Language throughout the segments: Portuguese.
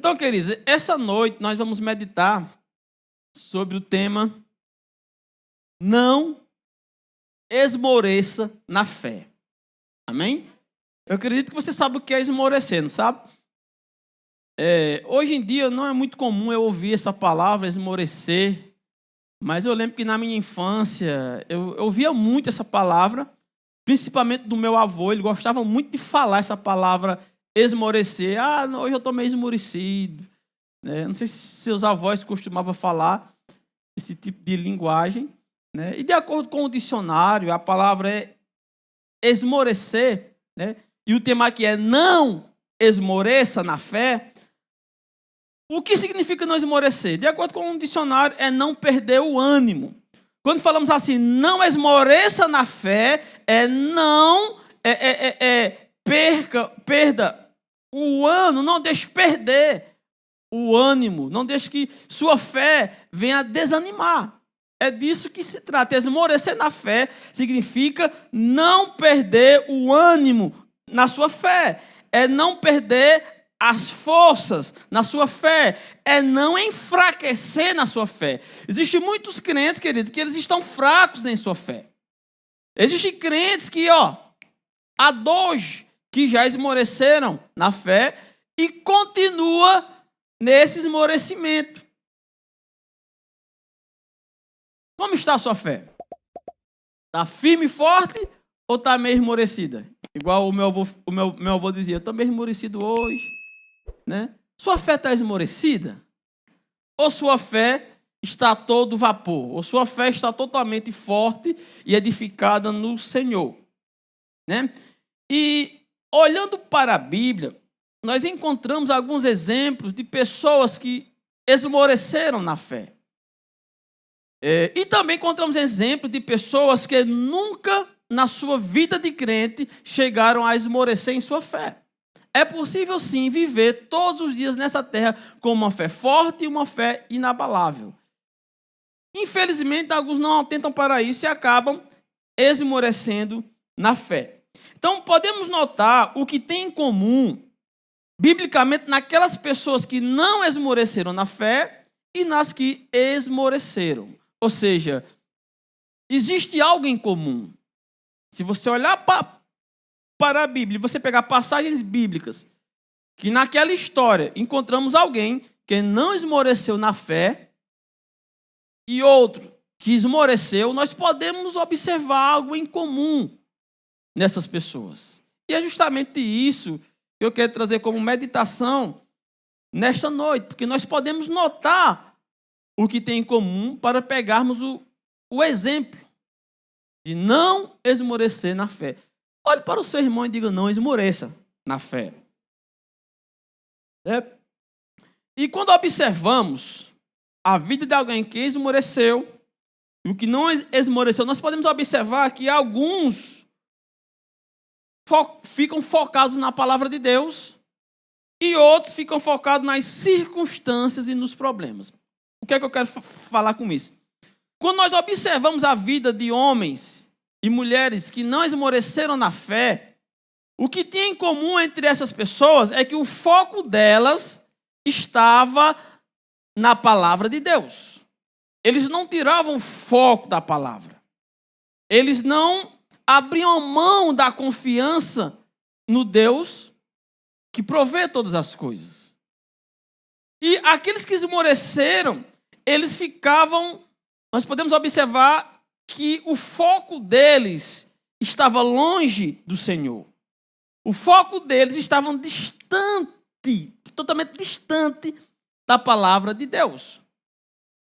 Então, queridos, essa noite nós vamos meditar sobre o tema Não esmoreça na fé. Amém? Eu acredito que você sabe o que é esmorecer, não sabe? Hoje em dia não é muito comum eu ouvir essa palavra, esmorecer, mas eu lembro que na minha infância eu ouvia muito essa palavra, principalmente do meu avô. Ele gostava muito de falar essa palavra esmorecer. Hoje eu estou meio esmorecido. Não sei se seus avós costumavam falar esse tipo de linguagem. E de acordo com o dicionário, a palavra é esmorecer, e o tema aqui é não esmoreça na fé. O que significa não esmorecer? De acordo com o dicionário, é não perder o ânimo. Quando falamos assim, não esmoreça na fé, perda o ânimo, não deixe perder o ânimo, não deixe que sua fé venha a desanimar. É disso que se trata. Esmorecer na fé significa não perder o ânimo na sua fé. É não perder as forças na sua fé. É não enfraquecer na sua fé. Existem muitos crentes, queridos, que eles estão fracos em sua fé. Existem crentes que, há dois que já esmoreceram na fé e continua nesse esmorecimento. Como está a sua fé? Está firme e forte ou está meio esmorecida? Igual o meu avô dizia, eu estou meio esmorecido hoje. Sua fé está esmorecida? Ou sua fé está a todo vapor? Ou sua fé está totalmente forte e edificada no Senhor? E olhando para a Bíblia, nós encontramos alguns exemplos de pessoas que esmoreceram na fé. E também encontramos exemplos de pessoas que nunca na sua vida de crente chegaram a esmorecer em sua fé. É possível sim viver todos os dias nessa terra com uma fé forte e uma fé inabalável. Infelizmente, alguns não atentam para isso e acabam esmorecendo na fé. Então, podemos notar o que tem em comum, biblicamente, naquelas pessoas que não esmoreceram na fé e nas que esmoreceram. Ou seja, existe algo em comum. Se você olhar para a Bíblia, você pegar passagens bíblicas, que naquela história encontramos alguém que não esmoreceu na fé e outro que esmoreceu, nós podemos observar algo em comum nessas pessoas. E é justamente isso que eu quero trazer como meditação nesta noite, porque nós podemos notar o que tem em comum para pegarmos o exemplo de não esmorecer na fé. Olhe para o seu irmão e diga, não esmoreça na fé. E quando observamos a vida de alguém que esmoreceu e o que não esmoreceu, nós podemos observar que alguns ficam focados na palavra de Deus e outros ficam focados nas circunstâncias e nos problemas. O que é que eu quero falar com isso? Quando nós observamos a vida de homens e mulheres que não esmoreceram na fé, o que tinha em comum entre essas pessoas é que o foco delas estava na palavra de Deus. Eles não tiravam o foco da palavra. Eles não abriam mão da confiança no Deus que provê todas as coisas. E aqueles que esmoreceram, eles ficavam, nós podemos observar que o foco deles estava longe do Senhor. O foco deles estava distante, totalmente distante da palavra de Deus.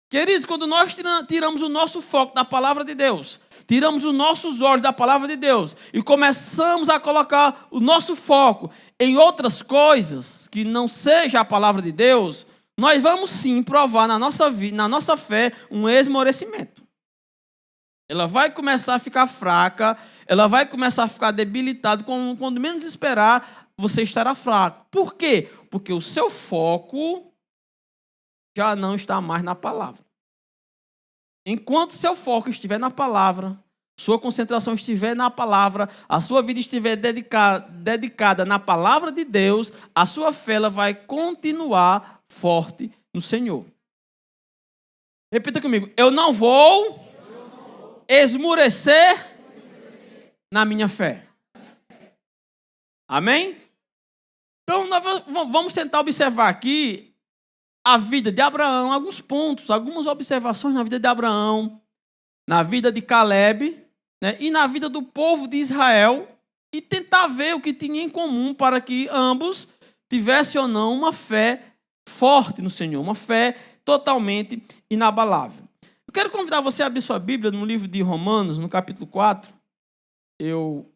Queridos, quando nós tiramos o nosso foco da palavra de Deus, tiramos os nossos olhos da palavra de Deus e começamos a colocar o nosso foco em outras coisas que não seja a palavra de Deus, nós vamos sim provar na nossa vida, na nossa fé, um esmorecimento. Ela vai começar a ficar fraca, ela vai começar a ficar debilitada, quando menos esperar, você estará fraco. Por quê? Porque o seu foco já não está mais na palavra. Enquanto seu foco estiver na palavra, sua concentração estiver na palavra, a sua vida estiver dedicada na palavra de Deus, a sua fé ela vai continuar forte no Senhor. Repita comigo. Eu não vou esmurecer na minha fé. Amém? Então, nós vamos tentar observar aqui a vida de Abraão, alguns pontos, algumas observações na vida de Abraão, na vida de Caleb, né, e na vida do povo de Israel, e tentar ver o que tinha em comum para que ambos tivessem ou não uma fé forte no Senhor, uma fé totalmente inabalável. Eu quero convidar você a abrir sua Bíblia no livro de Romanos, no capítulo 4. Eu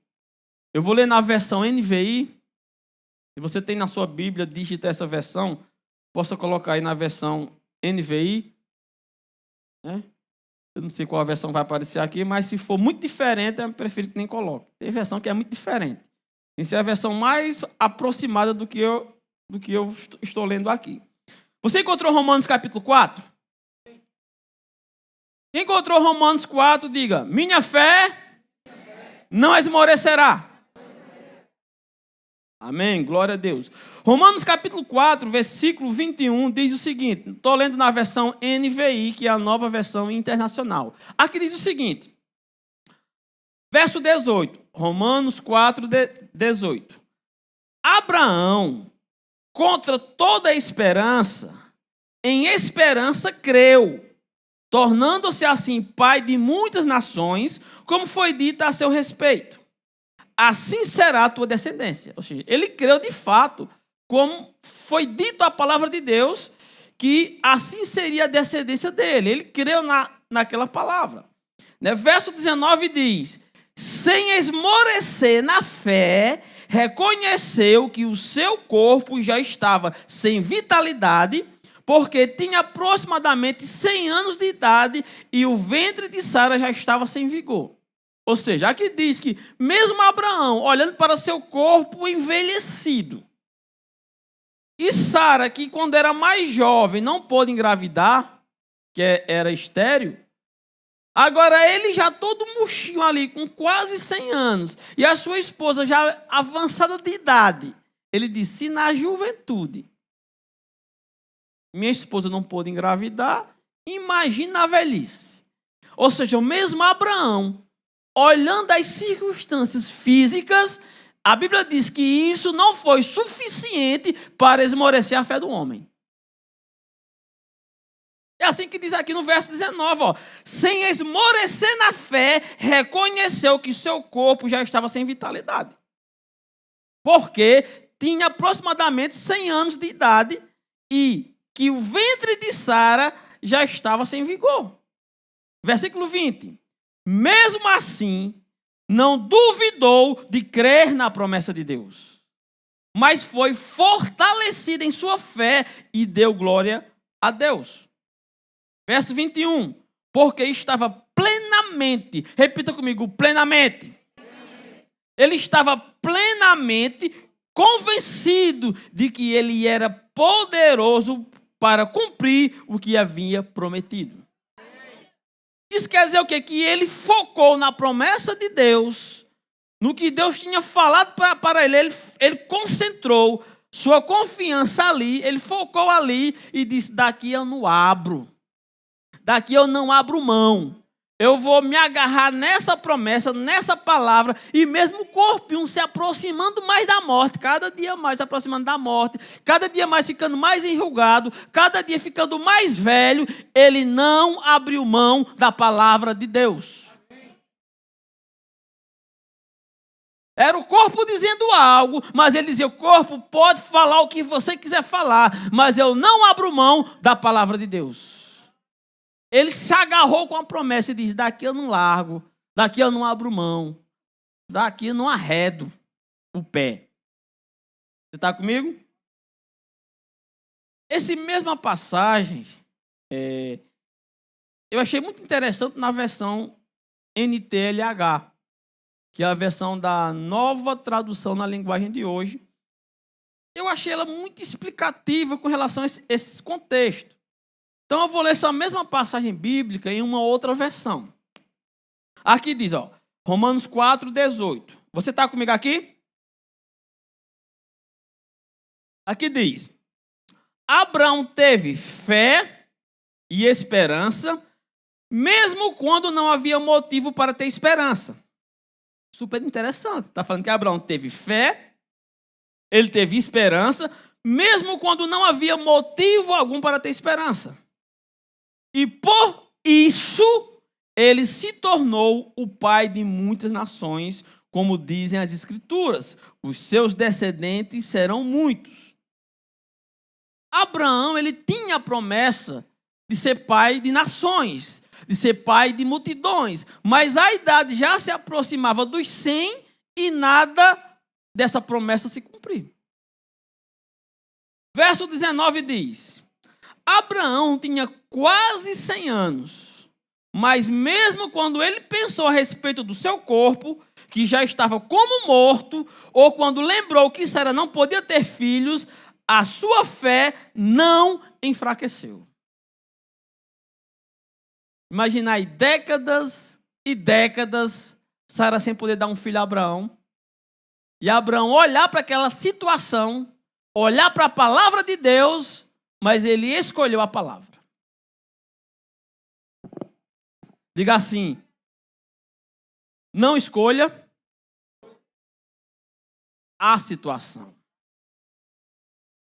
vou ler na versão NVI. Se você tem na sua Bíblia, digita essa versão, possa colocar aí na versão NVI. Né? Eu não sei qual a versão vai aparecer aqui, mas se for muito diferente, eu prefiro que nem coloque. Tem versão que é muito diferente. Essa é a versão mais aproximada do que eu estou lendo aqui. Você encontrou Romanos capítulo 4? Quem encontrou Romanos 4, diga: minha fé não esmorecerá. Amém, glória a Deus. Romanos capítulo 4, versículo 21, diz o seguinte. Estou lendo na versão NVI, que é a nova versão internacional. Aqui diz o seguinte. Verso 18. Romanos 4, 18. Abraão, contra toda a esperança, em esperança creu, tornando-se assim pai de muitas nações, como foi dito a seu respeito. Assim será a tua descendência. Ou seja, ele creu de fato, como foi dito a palavra de Deus, que assim seria a descendência dele. Ele creu naquela palavra. Né? Verso 19 diz: sem esmorecer na fé, reconheceu que o seu corpo já estava sem vitalidade, porque tinha aproximadamente 100 anos de idade e o ventre de Sara já estava sem vigor. Ou seja, aqui diz que mesmo Abraão, olhando para seu corpo envelhecido, e Sara, que quando era mais jovem não pôde engravidar, que era estéril, agora ele já todo murchinho ali, com quase 100 anos, e a sua esposa já avançada de idade, ele disse: se na juventude minha esposa não pôde engravidar, imagina a velhice. Ou seja, o mesmo Abraão, olhando as circunstâncias físicas, a Bíblia diz que isso não foi suficiente para esmorecer a fé do homem. É assim que diz aqui no verso 19, ó, sem esmorecer na fé, reconheceu que seu corpo já estava sem vitalidade. Porque tinha aproximadamente 100 anos de idade e que o ventre de Sara já estava sem vigor. Versículo 20. Mesmo assim, não duvidou de crer na promessa de Deus, mas foi fortalecido em sua fé e deu glória a Deus. Verso 21. Porque estava plenamente, repita comigo, plenamente. Ele estava plenamente convencido de que ele era poderoso para cumprir o que havia prometido. Isso quer dizer o quê? Que ele focou na promessa de Deus, no que Deus tinha falado para ele. Ele concentrou sua confiança ali, ele focou ali e disse: daqui eu não abro. Daqui eu não abro mão. Eu vou me agarrar nessa promessa, nessa palavra, e mesmo o corpo se aproximando mais da morte, cada dia mais se aproximando da morte, cada dia mais ficando mais enrugado, cada dia ficando mais velho, ele não abriu mão da palavra de Deus. Era o corpo dizendo algo, mas ele dizia: o corpo pode falar o que você quiser falar, mas eu não abro mão da palavra de Deus. Ele se agarrou com a promessa e diz: daqui eu não largo, daqui eu não abro mão, daqui eu não arredo o pé. Você está comigo? Essa mesma passagem, eu achei muito interessante na versão NTLH, que é a versão da nova tradução na linguagem de hoje. Eu achei ela muito explicativa com relação a esse contexto. Então eu vou ler essa mesma passagem bíblica em uma outra versão. Aqui diz, ó: Romanos 4:18. Você está comigo aqui? Aqui diz: Abraão teve fé e esperança, mesmo quando não havia motivo para ter esperança. Super interessante. Está falando que Abraão teve fé, ele teve esperança, mesmo quando não havia motivo algum para ter esperança. E por isso, ele se tornou o pai de muitas nações, como dizem as Escrituras. Os seus descendentes serão muitos. Abraão, ele tinha a promessa de ser pai de nações, de ser pai de multidões, mas a idade já se aproximava dos 100 e nada dessa promessa se cumpriu. Verso 19 diz: Abraão tinha quase 100 anos, mas mesmo quando ele pensou a respeito do seu corpo, que já estava como morto, ou quando lembrou que Sara não podia ter filhos, a sua fé não enfraqueceu. Imagina aí, décadas e décadas, Sara sem poder dar um filho a Abraão. E Abraão olhar para aquela situação, olhar para a palavra de Deus, mas ele escolheu a palavra. Diga assim: não escolha a situação.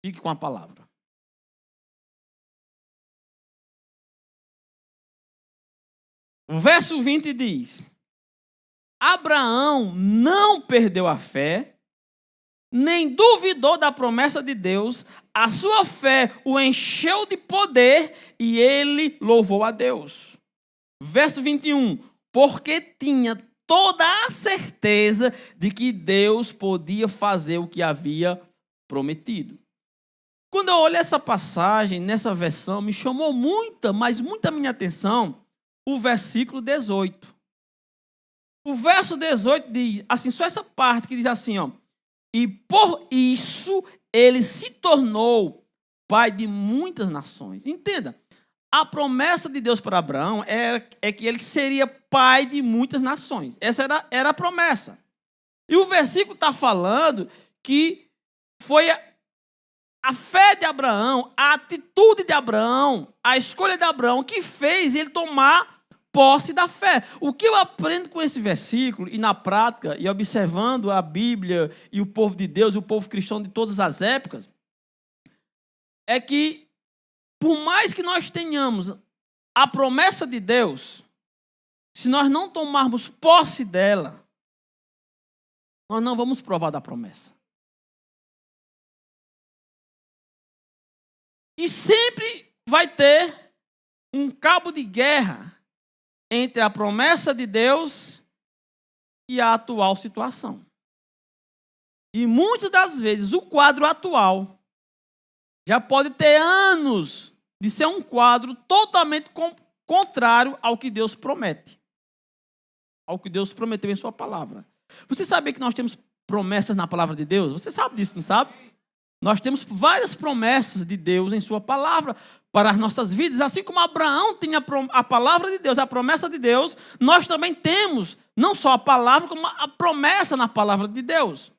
Fique com a palavra. O verso 20 diz: Abraão não perdeu a fé, nem duvidou da promessa de Deus, a sua fé o encheu de poder e ele louvou a Deus. Verso 21, porque tinha toda a certeza de que Deus podia fazer o que havia prometido. Quando eu olho essa passagem, nessa versão, me chamou muita minha atenção o versículo 18. O verso 18 diz assim, só essa parte que diz assim, ó: e por isso ele se tornou pai de muitas nações. Entenda, a promessa de Deus para Abraão é que ele seria pai de muitas nações. Essa era a promessa. E o versículo está falando que foi a fé de Abraão, a atitude de Abraão, a escolha de Abraão que fez ele tomar posse da fé. O que eu aprendo com esse versículo e na prática, e observando a Bíblia e o povo de Deus, e o povo cristão de todas as épocas, é que por mais que nós tenhamos a promessa de Deus, se nós não tomarmos posse dela, nós não vamos provar da promessa. E sempre vai ter um cabo de guerra entre a promessa de Deus e a atual situação. E muitas das vezes o quadro atual já pode ter anos de ser um quadro totalmente contrário ao que Deus promete. Ao que Deus prometeu em sua palavra. Você sabia que nós temos promessas na palavra de Deus? Você sabe disso, não sabe? Nós temos várias promessas de Deus em sua palavra para as nossas vidas. Assim como Abraão tinha a palavra de Deus, a promessa de Deus, nós também temos não só a palavra, como a promessa na palavra de Deus.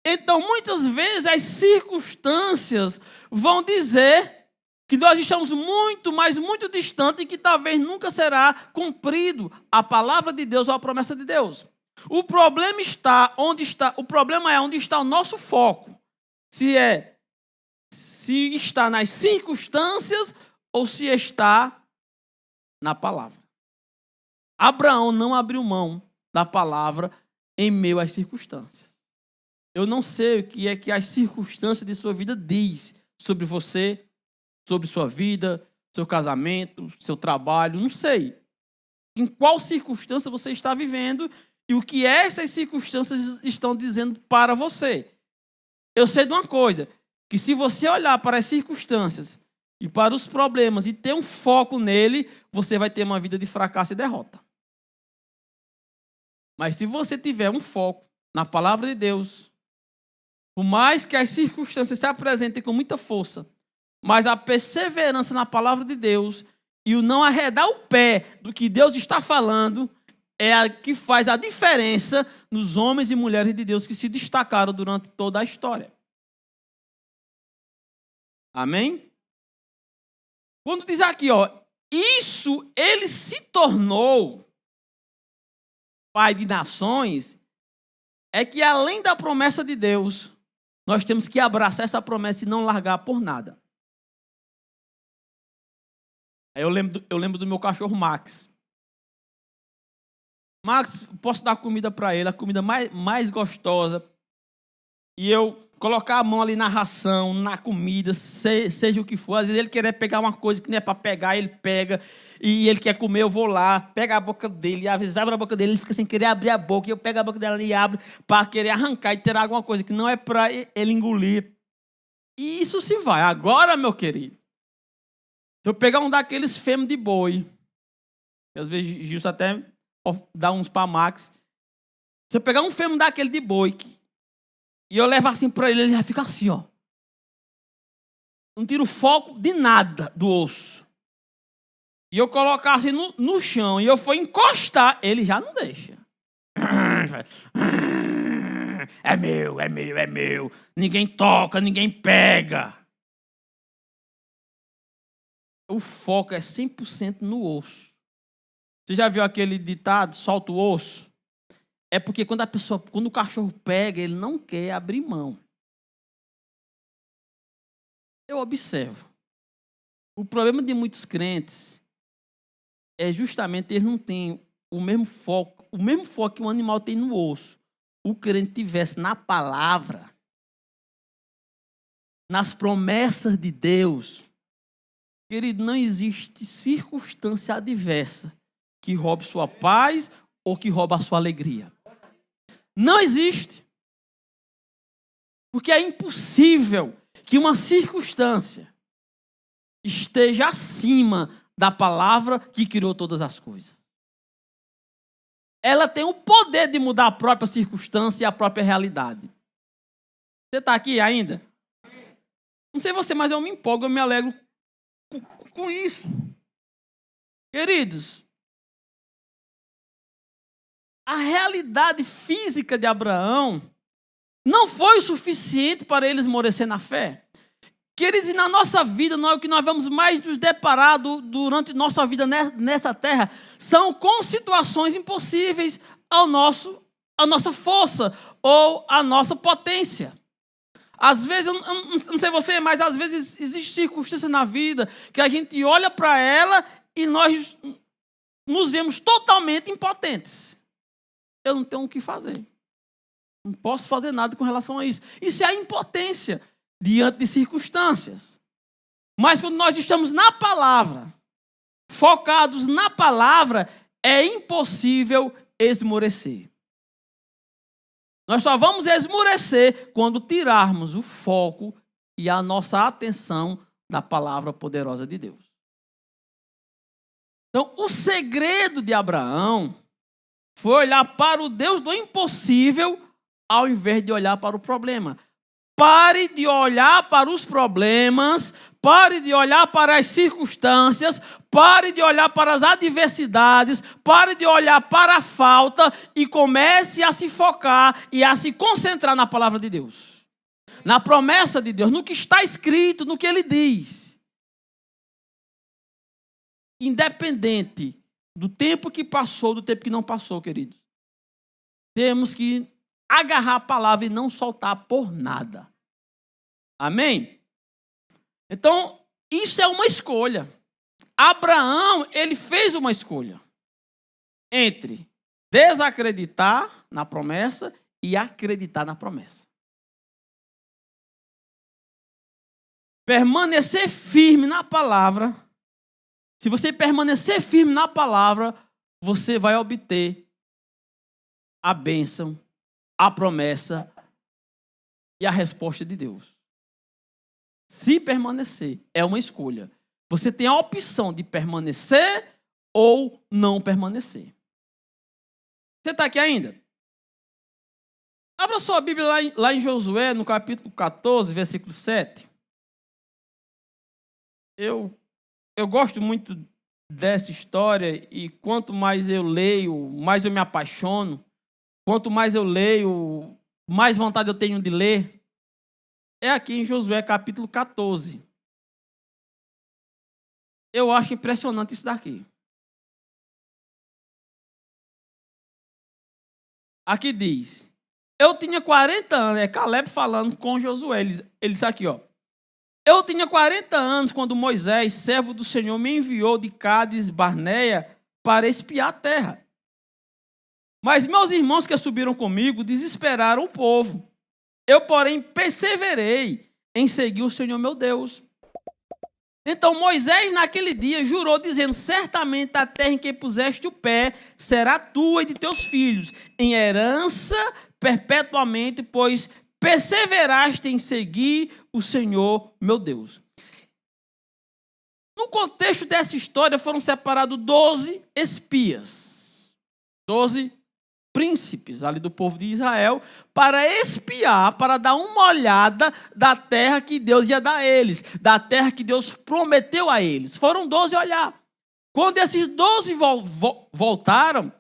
Então, muitas vezes, as circunstâncias vão dizer que nós estamos muito, mas muito distante e que talvez nunca será cumprido a palavra de Deus ou a promessa de Deus. O problema é onde está o nosso foco. Se está nas circunstâncias ou se está na palavra. Abraão não abriu mão da palavra em meio às circunstâncias. Eu não sei o que é que as circunstâncias de sua vida diz sobre você, sobre sua vida, seu casamento, seu trabalho, não sei. Em qual circunstância você está vivendo e o que essas circunstâncias estão dizendo para você. Eu sei de uma coisa, que se você olhar para as circunstâncias e para os problemas e ter um foco nele, você vai ter uma vida de fracasso e derrota. Mas se você tiver um foco na palavra de Deus, por mais que as circunstâncias se apresentem com muita força, mas a perseverança na palavra de Deus e o não arredar o pé do que Deus está falando, é a que faz a diferença nos homens e mulheres de Deus que se destacaram durante toda a história. Amém? Quando diz aqui, isso ele se tornou pai de nações, é que além da promessa de Deus, nós temos que abraçar essa promessa e não largar por nada. Aí eu lembro do meu cachorro Max. Max, posso dar comida para ele, a comida mais gostosa. E eu colocar a mão ali na ração, na comida, seja o que for. Às vezes ele querer pegar uma coisa que não é para pegar, ele pega. E ele quer comer, eu vou lá, pego a boca dele. E às vezes abre a boca dele, ele fica sem querer abrir a boca. E eu pego a boca dele e abro para querer arrancar e tirar alguma coisa que não é para ele engolir. E isso se vai. Agora, meu querido, se eu pegar um daqueles fêmeas de boi, que às vezes Gilson até dá uns para Max. Se eu pegar um fêmea daquele de boi e eu levar assim para ele já fica assim, ó. Não tira o foco de nada do osso. E eu colocar assim no chão e eu for encostar, ele já não deixa. É meu, é meu, é meu. Ninguém toca, ninguém pega. O foco é 100% no osso. Você já viu aquele ditado, solta o osso? É porque quando o cachorro pega, ele não quer abrir mão. Eu observo. O problema de muitos crentes é justamente eles não têm o mesmo foco que um animal tem no osso. O crente tivesse na palavra, nas promessas de Deus. Querido, não existe circunstância adversa que roube sua paz ou que roube a sua alegria. Não existe. Porque é impossível que uma circunstância esteja acima da palavra que criou todas as coisas. Ela tem o poder de mudar a própria circunstância e a própria realidade. Você está aqui ainda? Não sei você, mas eu me empolgo, eu me alegro com isso. Queridos, a realidade física de Abraão não foi o suficiente para ele esmorecer na fé. Queridos, e na nossa vida, o que nós vamos mais nos deparar durante nossa vida nessa terra, são com situações impossíveis à nossa força ou à nossa potência. Às vezes, eu não sei você, mas às vezes existe circunstância na vida que a gente olha para ela e nós nos vemos totalmente impotentes. Eu não tenho o que fazer. Não posso fazer nada com relação a isso. Isso é a impotência diante de circunstâncias. Mas quando nós estamos na palavra, focados na palavra, é impossível esmorecer. Nós só vamos esmorecer quando tirarmos o foco e a nossa atenção da palavra poderosa de Deus. Então, o segredo de Abraão foi olhar para o Deus do impossível ao invés de olhar para o problema. Pare de olhar para os problemas, pare de olhar para as circunstâncias, pare de olhar para as adversidades, pare de olhar para a falta e comece a se focar e a se concentrar na palavra de Deus. Na promessa de Deus, no que está escrito, no que Ele diz. Independente do tempo que passou, do tempo que não passou, queridos. Temos que agarrar a palavra e não soltar por nada. Amém? Então, isso é uma escolha. Abraão, ele fez uma escolha entre desacreditar na promessa e acreditar na promessa. Permanecer firme na palavra. Se você permanecer firme na palavra, você vai obter a bênção, a promessa e a resposta de Deus. Se permanecer, é uma escolha. Você tem a opção de permanecer ou não permanecer. Você está aqui ainda? Abra sua Bíblia lá em Josué, no capítulo 14, versículo 7. Eu gosto muito dessa história, e quanto mais eu leio, mais eu me apaixono, quanto mais eu leio, mais vontade eu tenho de ler, é aqui em Josué capítulo 14. Eu acho impressionante isso daqui. Aqui diz, eu tinha 40 anos, é Caleb falando com Josué, ele disse aqui, ó. Eu tinha 40 anos quando Moisés, servo do Senhor, me enviou de Cádiz Barneia para espiar a terra. Mas meus irmãos que subiram comigo desesperaram o povo. Eu, porém, perseverei em seguir o Senhor meu Deus. Então Moisés, naquele dia, jurou, dizendo, certamente a terra em que puseste o pé será tua e de teus filhos, em herança perpetuamente, pois perseveraste em seguir o Senhor meu Deus. No contexto dessa história foram separados 12 espias, 12 príncipes ali do povo de Israel, para espiar, para dar uma olhada da terra que Deus ia dar a eles, da terra que Deus prometeu a eles. Foram 12 olhar. Quando esses 12 voltaram,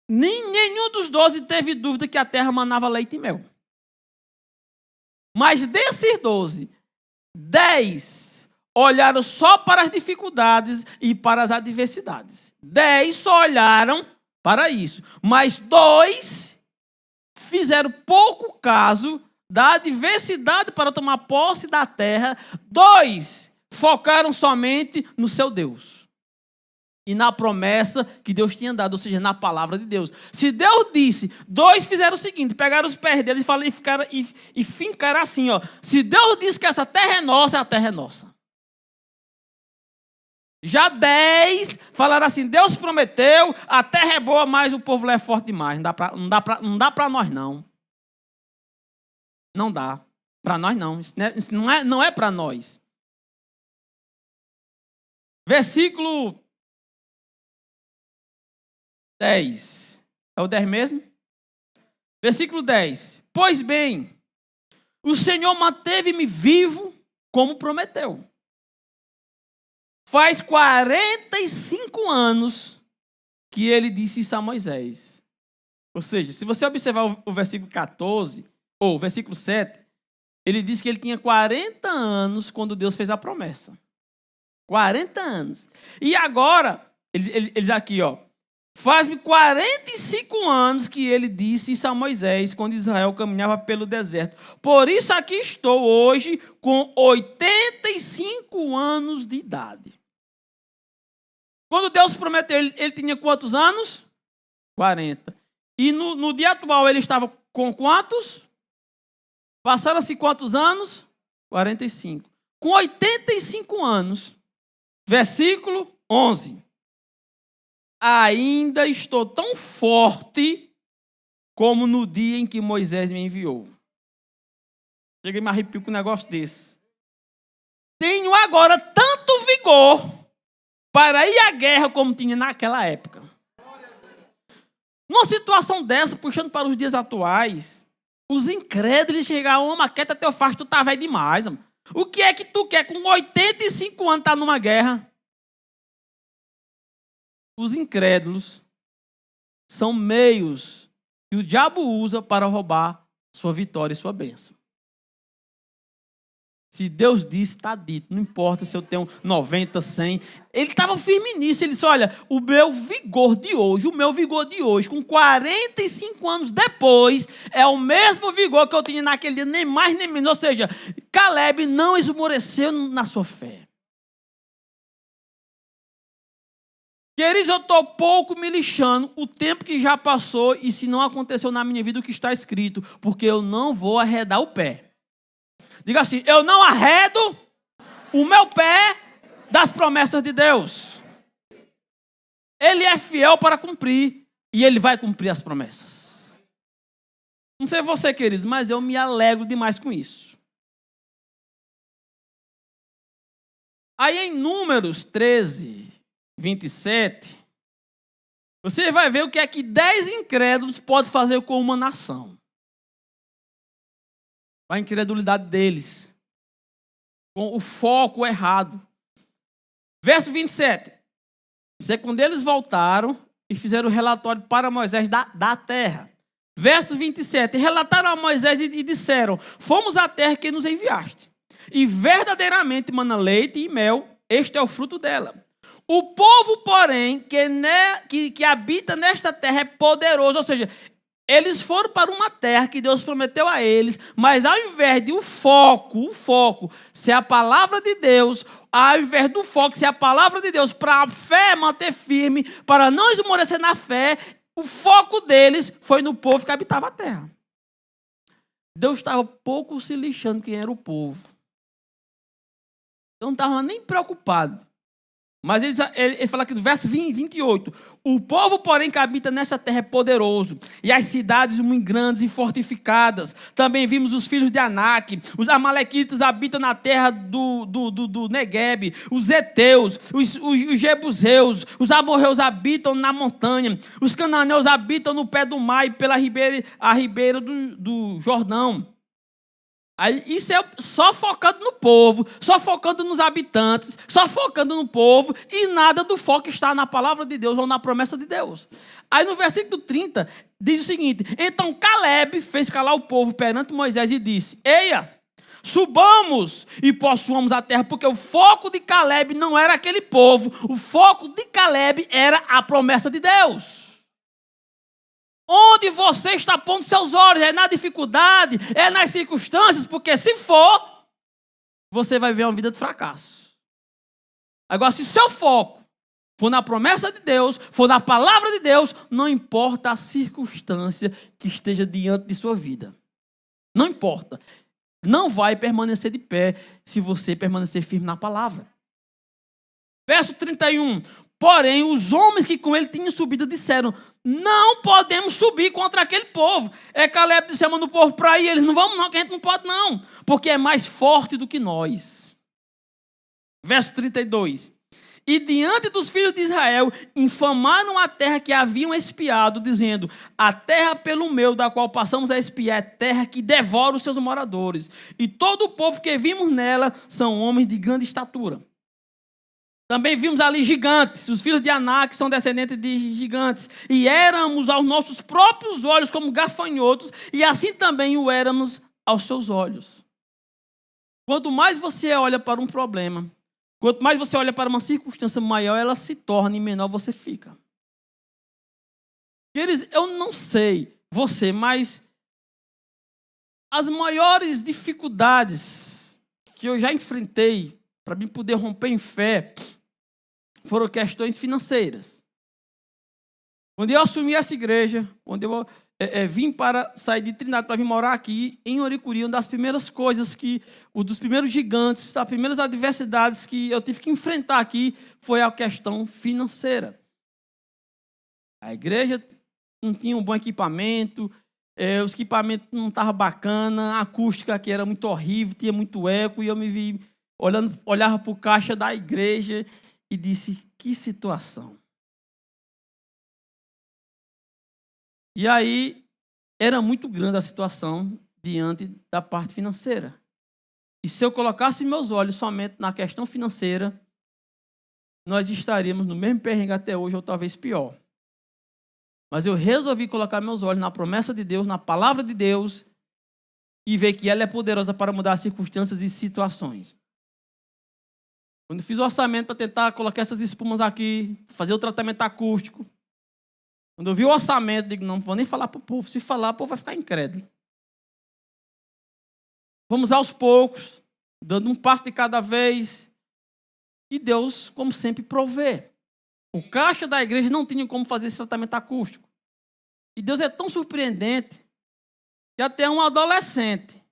nenhum dos 12 teve dúvida que a terra manava leite e mel. Mas desses 12, 10 olharam só para as dificuldades e para as adversidades. 10 só olharam para isso. Mas 2 fizeram pouco caso da adversidade para tomar posse da terra. 2 focaram somente no seu Deus e na promessa que Deus tinha dado, ou seja, na palavra de Deus. Se Deus disse, 2 fizeram o seguinte, pegaram os pés deles e fincaram assim, ó. Se Deus disse que essa terra é nossa, a terra é nossa. Já 10 falaram assim, Deus prometeu, a terra é boa, mas o povo lá é forte demais, não dá para nós não. Não dá. Para nós não, isso não é para nós. Versículo 10. É o 10 mesmo? Versículo 10. Pois bem, o Senhor manteve-me vivo como prometeu. Faz 45 anos que ele disse isso a Moisés. Ou seja, se você observar o versículo 14, ou o versículo 7, ele diz que ele tinha 40 anos quando Deus fez a promessa. 40 anos. E agora, ele diz aqui, ó, faz-me 45 anos que ele disse isso a Moisés, quando Israel caminhava pelo deserto. Por isso aqui estou hoje com 85 anos de idade. Quando Deus prometeu, ele tinha quantos anos? 40. E no dia atual ele estava com quantos? Passaram-se quantos anos? 45. Com 85 anos, versículo 11. Ainda estou tão forte como no dia em que Moisés me enviou. Cheguei a me arrepio com um negócio desse. Tenho agora tanto vigor para ir à guerra como tinha naquela época. Numa situação dessa, puxando para os dias atuais, os incrédulos chegaram, uma quieta teu faz, tu tá velho demais. Mano. O que é que tu quer com 85 anos tá numa guerra? Os incrédulos são meios que o diabo usa para roubar sua vitória e sua bênção. Se Deus disse, está dito. Não importa se eu tenho 90, 100. Ele estava firme nisso. Ele disse, olha, o meu vigor de hoje, com 45 anos depois, é o mesmo vigor que eu tinha naquele dia, nem mais nem menos. Ou seja, Caleb não esmoreceu na sua fé. Queridos, eu estou pouco me lixando o tempo que já passou e se não aconteceu na minha vida o que está escrito, porque eu não vou arredar o pé. Diga assim, eu não arredo o meu pé das promessas de Deus. Ele é fiel para cumprir e ele vai cumprir as promessas. Não sei você, queridos, mas eu me alegro demais com isso. Aí em Números 13, 27, você vai ver o que é que 10 incrédulos podem fazer com uma nação. A incredulidade deles, com o foco errado. Verso 27. Isso é quando eles voltaram e fizeram o relatório para Moisés da terra. Verso 27. Relataram a Moisés e disseram: fomos à terra que nos enviaste, e verdadeiramente mana leite e mel, este é o fruto dela. O povo, porém, que habita nesta terra é poderoso. Ou seja, eles foram para uma terra que Deus prometeu a eles, mas ao invés de o foco ser a palavra de Deus, ao invés do foco ser a palavra de Deus, para a fé manter firme, para não esmorecer na fé, o foco deles foi no povo que habitava a terra. Deus estava pouco se lixando quem era o povo. Então não estava nem preocupado. Mas ele fala aqui no verso 28. O povo, porém, que habita nesta terra é poderoso, e as cidades muito grandes e fortificadas. Também vimos os filhos de Anak. Os amalequitas habitam na terra do Neguebe. Os heteus, os jebuseus, os amorreus habitam na montanha. Os cananeus habitam no pé do mar e pela ribeira do Jordão. Aí, isso é só focando no povo, só focando nos habitantes, só focando no povo, e nada do foco está na palavra de Deus ou na promessa de Deus. Aí no versículo 30 diz o seguinte: então Caleb fez calar o povo perante Moisés e disse: eia, subamos e possuamos a terra, porque o foco de Caleb não era aquele povo, o foco de Caleb era a promessa de Deus. Onde você está pondo seus olhos? É na dificuldade? É nas circunstâncias? Porque se for, você vai ver uma vida de fracasso. Agora, se seu foco for na promessa de Deus, for na palavra de Deus, não importa a circunstância que esteja diante de sua vida. Não importa. Não vai permanecer de pé se você permanecer firme na palavra. Verso 31. Porém, os homens que com ele tinham subido disseram: não podemos subir contra aquele povo. Caleb chamando o povo para ir. Eles: não vamos não, que a gente não pode não, porque é mais forte do que nós. Verso 32. E diante dos filhos de Israel, infamaram a terra que haviam espiado, dizendo: a terra pelo meio da qual passamos a espiar é terra que devora os seus moradores. E todo o povo que vimos nela são homens de grande estatura. Também vimos ali gigantes, os filhos de Anak são descendentes de gigantes, e éramos aos nossos próprios olhos como gafanhotos, e assim também o éramos aos seus olhos. Quanto mais você olha para um problema, quanto mais você olha para uma circunstância, maior ela se torna e menor você fica. Eu não sei você, mas as maiores dificuldades que eu já enfrentei para mim poder romper em fé foram questões financeiras. Quando eu assumi essa igreja, quando eu vim para sair de Trindade para vir morar aqui em Oricuri, uma das primeiras coisas dos primeiros gigantes, das primeiras adversidades que eu tive que enfrentar aqui foi a questão financeira. A igreja não tinha um bom equipamento, os equipamentos não estavam bacanas, a acústica aqui era muito horrível, tinha muito eco, e eu me vi olhava para o caixa da igreja e disse: que situação. E aí, era muito grande a situação diante da parte financeira. E se eu colocasse meus olhos somente na questão financeira, nós estaríamos no mesmo perrengue até hoje, ou talvez pior. Mas eu resolvi colocar meus olhos na promessa de Deus, na palavra de Deus, e ver que ela é poderosa para mudar circunstâncias e situações. Quando eu fiz o orçamento para tentar colocar essas espumas aqui, fazer o tratamento acústico, quando eu vi o orçamento, digo: não vou nem falar para o povo. Se falar, o povo vai ficar incrédulo. Vamos aos poucos, dando um passo de cada vez. E Deus, como sempre, provê. O caixa da igreja não tinha como fazer esse tratamento acústico. E Deus é tão surpreendente que até um adolescente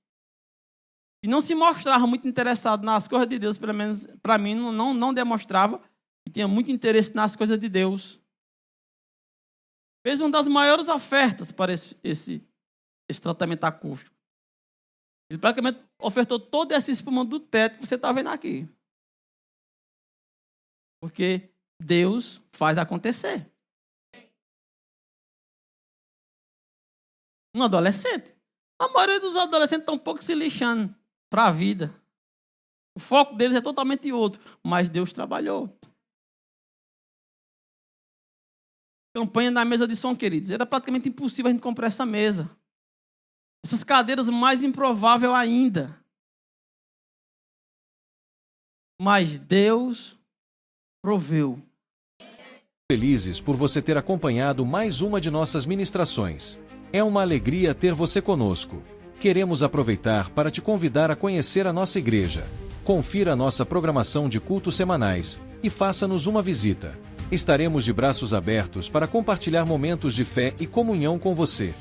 e não se mostrava muito interessado nas coisas de Deus, pelo menos para mim, não demonstrava que tinha muito interesse nas coisas de Deus. Fez uma das maiores ofertas para esse tratamento acústico. Ele praticamente ofertou toda essa espuma do teto que você está vendo aqui. Porque Deus faz acontecer. Um adolescente. A maioria dos adolescentes estão um pouco se lixando para a vida. O foco deles é totalmente outro. Mas Deus trabalhou. campanha da mesa de som, queridos. Era praticamente impossível a gente comprar essa mesa. Essas cadeiras, mais improvável ainda. Mas Deus proveu. Felizes por você ter acompanhado mais uma de nossas ministrações. É uma alegria ter você conosco. Queremos aproveitar para te convidar a conhecer a nossa igreja. Confira a nossa programação de cultos semanais e faça-nos uma visita. Estaremos de braços abertos para compartilhar momentos de fé e comunhão com você.